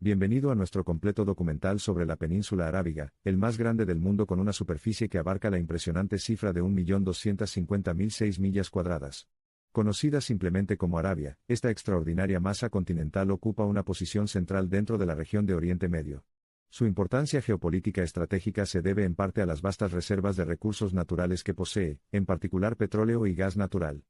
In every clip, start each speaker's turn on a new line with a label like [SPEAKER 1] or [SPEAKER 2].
[SPEAKER 1] Bienvenido a nuestro completo documental sobre la península arábiga, el más grande del mundo con una superficie que abarca la impresionante cifra de 1.250.006 millas cuadradas. Conocida simplemente como Arabia, esta extraordinaria masa continental ocupa una posición central dentro de la región de Oriente Medio. Su importancia geopolítica estratégica se debe en parte a las vastas reservas de recursos naturales que posee, en particular petróleo y gas natural.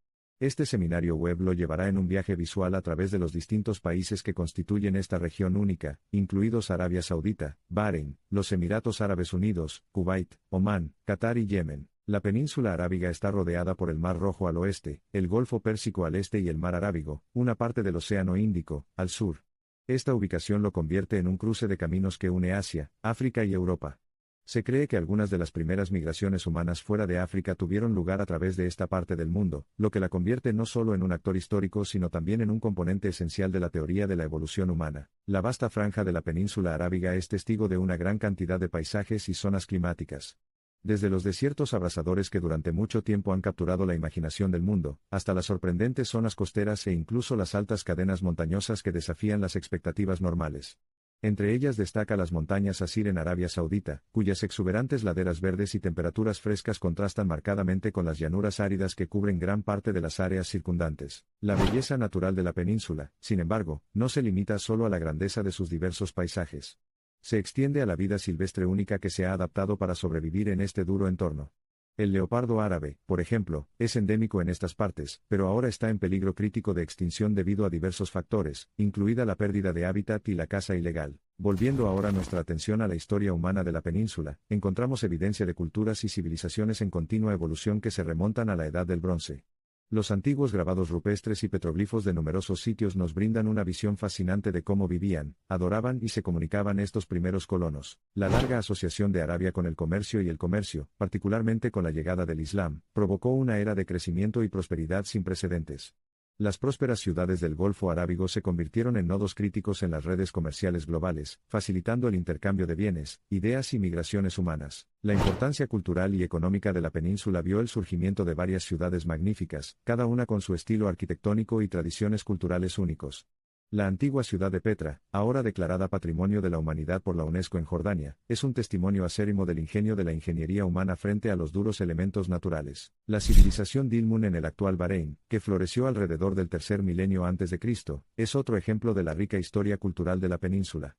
[SPEAKER 1] Este seminario web lo llevará en un viaje visual a través de los distintos países que constituyen esta región única, incluidos Arabia Saudita, Bahrein, los Emiratos Árabes Unidos, Kuwait, Omán, Qatar y Yemen. La península arábiga está rodeada por el Mar Rojo al oeste, el Golfo Pérsico al este y el Mar Arábigo, una parte del Océano Índico, al sur. Esta ubicación lo convierte en un cruce de caminos que une Asia, África y Europa. Se cree que algunas de las primeras migraciones humanas fuera de África tuvieron lugar a través de esta parte del mundo, lo que la convierte no solo en un actor histórico sino también en un componente esencial de la teoría de la evolución humana. La vasta franja de la península arábiga es testigo de una gran cantidad de paisajes y zonas climáticas. Desde los desiertos abrasadores que durante mucho tiempo han capturado la imaginación del mundo, hasta las sorprendentes zonas costeras e incluso las altas cadenas montañosas que desafían las expectativas normales. Entre ellas destaca las montañas Asir en Arabia Saudita, cuyas exuberantes laderas verdes y temperaturas frescas contrastan marcadamente con las llanuras áridas que cubren gran parte de las áreas circundantes. La belleza natural de la península, sin embargo, no se limita solo a la grandeza de sus diversos paisajes. Se extiende a la vida silvestre única que se ha adaptado para sobrevivir en este duro entorno. El leopardo árabe, por ejemplo, es endémico en estas partes, pero ahora está en peligro crítico de extinción debido a diversos factores, incluida la pérdida de hábitat y la caza ilegal. Volviendo ahora nuestra atención a la historia humana de la península, encontramos evidencia de culturas y civilizaciones en continua evolución que se remontan a la Edad del Bronce. Los antiguos grabados rupestres y petroglifos de numerosos sitios nos brindan una visión fascinante de cómo vivían, adoraban y se comunicaban estos primeros colonos. La larga asociación de Arabia con el comercio y el comercio, particularmente con la llegada del Islam, provocó una era de crecimiento y prosperidad sin precedentes. Las prósperas ciudades del Golfo Arábigo se convirtieron en nodos críticos en las redes comerciales globales, facilitando el intercambio de bienes, ideas y migraciones humanas. La importancia cultural y económica de la península vio el surgimiento de varias ciudades magníficas, cada una con su estilo arquitectónico y tradiciones culturales únicos. La antigua ciudad de Petra, ahora declarada Patrimonio de la Humanidad por la UNESCO en Jordania, es un testimonio acérrimo del ingenio de la ingeniería humana frente a los duros elementos naturales. La civilización Dilmun en el actual Bahrein, que floreció alrededor del tercer milenio antes de Cristo, es otro ejemplo de la rica historia cultural de la península.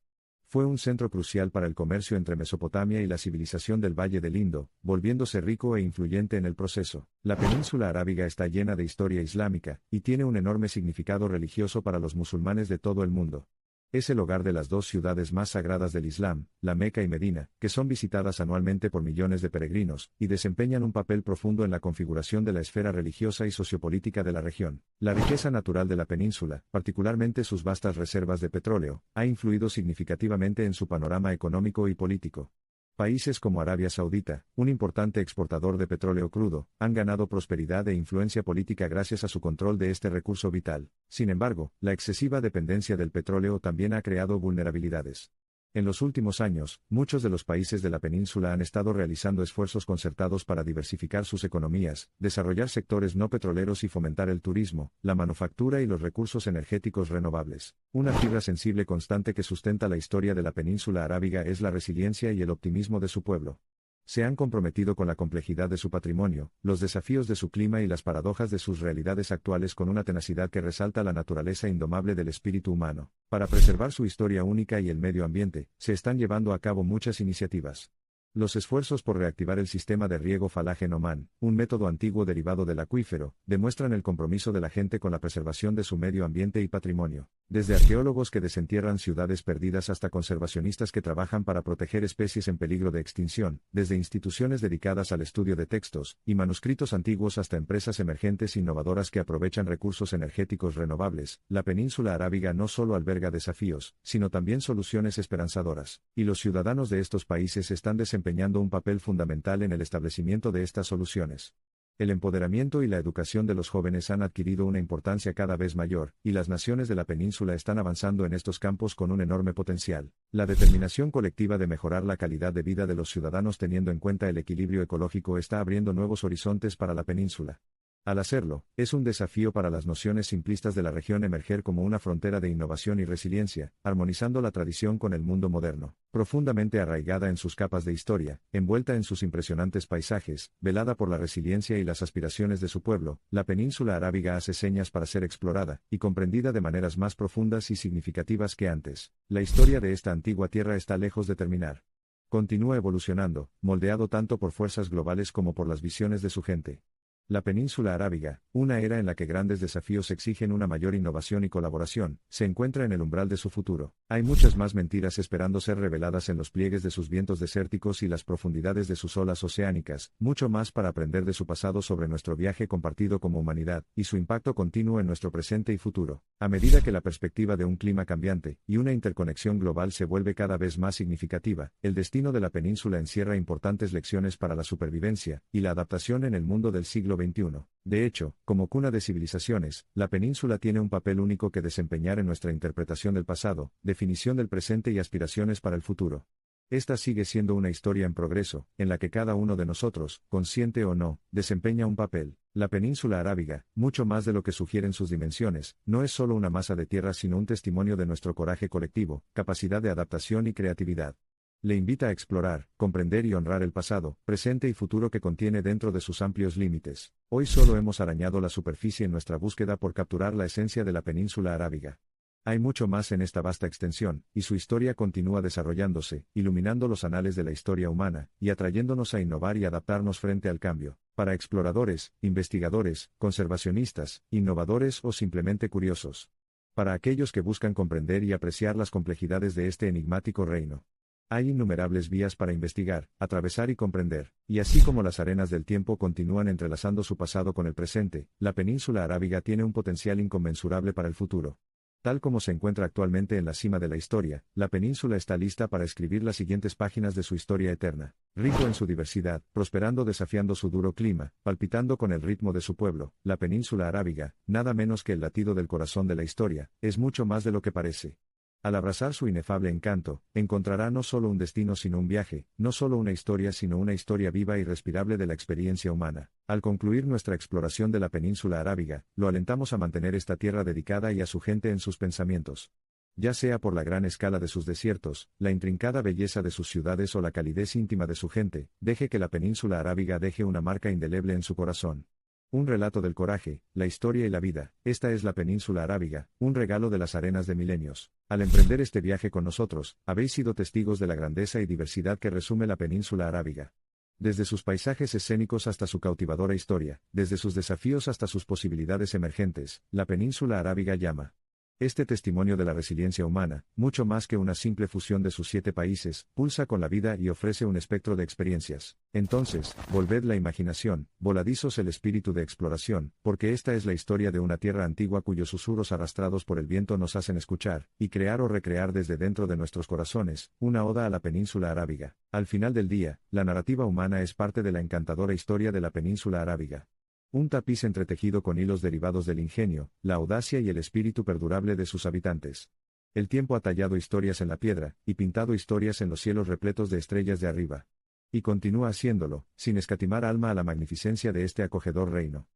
[SPEAKER 1] Fue un centro crucial para el comercio entre Mesopotamia y la civilización del Valle del Indo, volviéndose rico e influyente en el proceso. La península arábiga está llena de historia islámica, y tiene un enorme significado religioso para los musulmanes de todo el mundo. Es el hogar de las dos ciudades más sagradas del Islam, la Meca y Medina, que son visitadas anualmente por millones de peregrinos, y desempeñan un papel profundo en la configuración de la esfera religiosa y sociopolítica de la región. La riqueza natural de la península, particularmente sus vastas reservas de petróleo, ha influido significativamente en su panorama económico y político. Países como Arabia Saudita, un importante exportador de petróleo crudo, han ganado prosperidad e influencia política gracias a su control de este recurso vital. Sin embargo, la excesiva dependencia del petróleo también ha creado vulnerabilidades. En los últimos años, muchos de los países de la península han estado realizando esfuerzos concertados para diversificar sus economías, desarrollar sectores no petroleros y fomentar el turismo, la manufactura y los recursos energéticos renovables. Una fibra sensible constante que sustenta la historia de la península arábiga es la resiliencia y el optimismo de su pueblo. Se han comprometido con la complejidad de su patrimonio, los desafíos de su clima y las paradojas de sus realidades actuales con una tenacidad que resalta la naturaleza indomable del espíritu humano. Para preservar su historia única y el medio ambiente, se están llevando a cabo muchas iniciativas. Los esfuerzos por reactivar el sistema de riego Falah en Omán, un método antiguo derivado del acuífero, demuestran el compromiso de la gente con la preservación de su medio ambiente y patrimonio. Desde arqueólogos que desentierran ciudades perdidas hasta conservacionistas que trabajan para proteger especies en peligro de extinción, desde instituciones dedicadas al estudio de textos y manuscritos antiguos hasta empresas emergentes innovadoras que aprovechan recursos energéticos renovables, la península arábiga no solo alberga desafíos, sino también soluciones esperanzadoras, y los ciudadanos de estos países están desempeñando un papel fundamental en el establecimiento de estas soluciones. El empoderamiento y la educación de los jóvenes han adquirido una importancia cada vez mayor, y las naciones de la península están avanzando en estos campos con un enorme potencial. La determinación colectiva de mejorar la calidad de vida de los ciudadanos teniendo en cuenta el equilibrio ecológico está abriendo nuevos horizontes para la península. Al hacerlo, es un desafío para las nociones simplistas de la región emerger como una frontera de innovación y resiliencia, armonizando la tradición con el mundo moderno. Profundamente arraigada en sus capas de historia, envuelta en sus impresionantes paisajes, velada por la resiliencia y las aspiraciones de su pueblo, la península arábiga hace señas para ser explorada y comprendida de maneras más profundas y significativas que antes. La historia de esta antigua tierra está lejos de terminar. Continúa evolucionando, moldeado tanto por fuerzas globales como por las visiones de su gente. La península arábiga, una era en la que grandes desafíos exigen una mayor innovación y colaboración, se encuentra en el umbral de su futuro. Hay muchas más mentiras esperando ser reveladas en los pliegues de sus vientos desérticos y las profundidades de sus olas oceánicas, mucho más para aprender de su pasado sobre nuestro viaje compartido como humanidad, y su impacto continuo en nuestro presente y futuro. A medida que la perspectiva de un clima cambiante y una interconexión global se vuelve cada vez más significativa, el destino de la península encierra importantes lecciones para la supervivencia y la adaptación en el mundo del siglo XXI. De hecho, como cuna de civilizaciones, la península tiene un papel único que desempeñar en nuestra interpretación del pasado, definición del presente y aspiraciones para el futuro. Esta sigue siendo una historia en progreso, en la que cada uno de nosotros, consciente o no, desempeña un papel. La península arábiga, mucho más de lo que sugieren sus dimensiones, no es solo una masa de tierra sino un testimonio de nuestro coraje colectivo, capacidad de adaptación y creatividad. Le invita a explorar, comprender y honrar el pasado, presente y futuro que contiene dentro de sus amplios límites. Hoy solo hemos arañado la superficie en nuestra búsqueda por capturar la esencia de la península arábiga. Hay mucho más en esta vasta extensión, y su historia continúa desarrollándose, iluminando los anales de la historia humana, y atrayéndonos a innovar y adaptarnos frente al cambio. Para exploradores, investigadores, conservacionistas, innovadores o simplemente curiosos. Para aquellos que buscan comprender y apreciar las complejidades de este enigmático reino. Hay innumerables vías para investigar, atravesar y comprender, y así como las arenas del tiempo continúan entrelazando su pasado con el presente, la península arábiga tiene un potencial inconmensurable para el futuro. Tal como se encuentra actualmente en la cima de la historia, la península está lista para escribir las siguientes páginas de su historia eterna. Rico en su diversidad, prosperando desafiando su duro clima, palpitando con el ritmo de su pueblo, la península arábiga, nada menos que el latido del corazón de la historia, es mucho más de lo que parece. Al abrazar su inefable encanto, encontrará no solo un destino sino un viaje, no solo una historia sino una historia viva y respirable de la experiencia humana. Al concluir nuestra exploración de la península arábiga, lo alentamos a mantener esta tierra dedicada y a su gente en sus pensamientos. Ya sea por la gran escala de sus desiertos, la intrincada belleza de sus ciudades o la calidez íntima de su gente, deje que la península arábiga deje una marca indeleble en su corazón. Un relato del coraje, la historia y la vida, esta es la península arábiga, un regalo de las arenas de milenios. Al emprender este viaje con nosotros, habéis sido testigos de la grandeza y diversidad que resume la península arábiga. Desde sus paisajes escénicos hasta su cautivadora historia, desde sus desafíos hasta sus posibilidades emergentes, la península arábiga llama. Este testimonio de la resiliencia humana, mucho más que una simple fusión de sus 7 países, pulsa con la vida y ofrece un espectro de experiencias. Entonces, volved la imaginación, voladizos el espíritu de exploración, porque esta es la historia de una tierra antigua cuyos susurros arrastrados por el viento nos hacen escuchar, y crear o recrear desde dentro de nuestros corazones, una oda a la península arábiga. Al final del día, la narrativa humana es parte de la encantadora historia de la península arábiga. Un tapiz entretejido con hilos derivados del ingenio, la audacia y el espíritu perdurable de sus habitantes. El tiempo ha tallado historias en la piedra, y pintado historias en los cielos repletos de estrellas de arriba. Y continúa haciéndolo, sin escatimar alma a la magnificencia de este acogedor reino.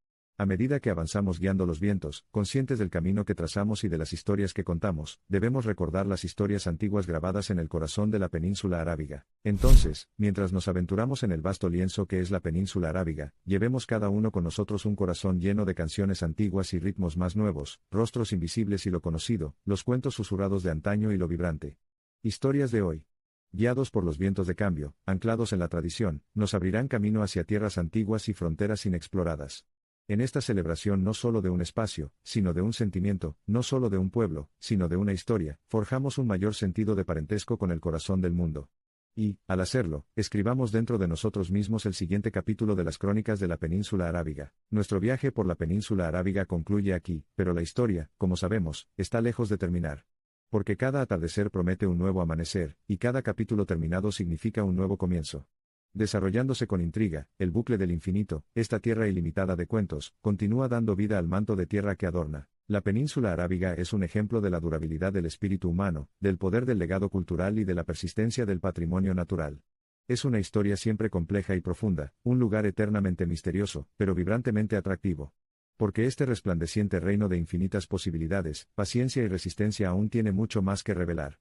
[SPEAKER 1] A medida que avanzamos guiando los vientos, conscientes del camino que trazamos y de las historias que contamos, debemos recordar las historias antiguas grabadas en el corazón de la península arábiga. Entonces, mientras nos aventuramos en el vasto lienzo que es la península arábiga, llevemos cada uno con nosotros un corazón lleno de canciones antiguas y ritmos más nuevos, rostros invisibles y lo conocido, los cuentos susurrados de antaño y lo vibrante. Historias de hoy. Guiados por los vientos de cambio, anclados en la tradición, nos abrirán camino hacia tierras antiguas y fronteras inexploradas. En esta celebración no solo de un espacio, sino de un sentimiento, no solo de un pueblo, sino de una historia, forjamos un mayor sentido de parentesco con el corazón del mundo. Y, al hacerlo, escribamos dentro de nosotros mismos el siguiente capítulo de las crónicas de la península arábiga. Nuestro viaje por la península arábiga concluye aquí, pero la historia, como sabemos, está lejos de terminar. Porque cada atardecer promete un nuevo amanecer, y cada capítulo terminado significa un nuevo comienzo. Desarrollándose con intriga, el bucle del infinito, esta tierra ilimitada de cuentos, continúa dando vida al manto de tierra que adorna. La península arábiga es un ejemplo de la durabilidad del espíritu humano, del poder del legado cultural y de la persistencia del patrimonio natural. Es una historia siempre compleja y profunda, un lugar eternamente misterioso, pero vibrantemente atractivo. Porque este resplandeciente reino de infinitas posibilidades, paciencia y resistencia aún tiene mucho más que revelar.